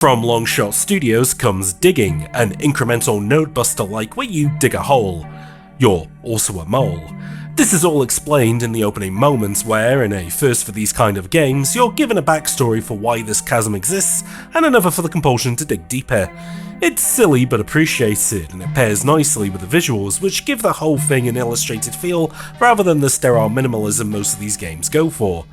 From Longshot Studios comes Digging, an incremental node buster like where you dig a hole. You're also a mole. This is all explained in the opening moments where, in a first for these kind of games, you're given a backstory for why this chasm exists and another for the compulsion to dig deeper. It's silly but appreciated, and it pairs nicely with the visuals, which give the whole thing an illustrated feel rather than the sterile minimalism most of these games go for.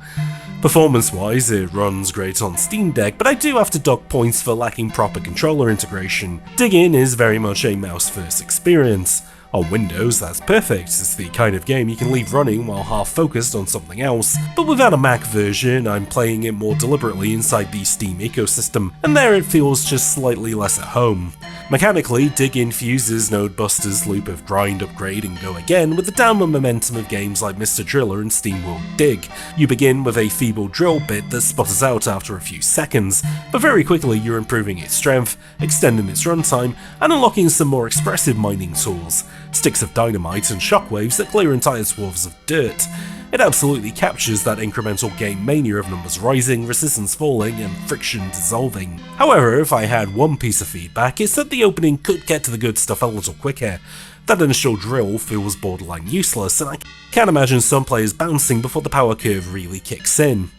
Performance-wise, it runs great on Steam Deck, but I do have to dock points for lacking proper controller integration. DIGGIN is very much a mouse-first experience. On Windows, that's perfect, it's the kind of game you can leave running while half focused on something else, but without a Mac version, I'm playing it more deliberately inside the Steam ecosystem, and there it feels just slightly less at home. Mechanically, DIGGIN fuses Node Buster's loop of grind, upgrade, and go again with the downward momentum of games like Mr. Driller and SteamWorld Dig. You begin with a feeble drill bit that sputters out after a few seconds, but very quickly you're improving its strength, extending its runtime, and unlocking some more expressive mining tools. Sticks of dynamite and shockwaves that clear entire swaths of dirt. It absolutely captures that incremental game mania of numbers rising, resistance falling, and friction dissolving. However, if I had one piece of feedback, it's that the opening could get to the good stuff a little quicker. That initial drill feels borderline useless, and I can't imagine some players bouncing before the power curve really kicks in.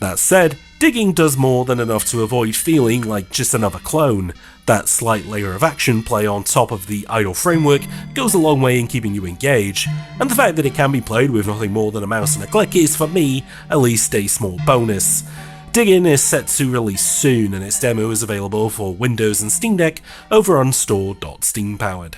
That said, Digging does more than enough to avoid feeling like just another clone. That slight layer of action play on top of the idle framework goes a long way in keeping you engaged, and the fact that it can be played with nothing more than a mouse and a click is, for me, at least a small bonus. Diggin is set to release soon, and its demo is available for Windows and Steam Deck over on store.steampowered.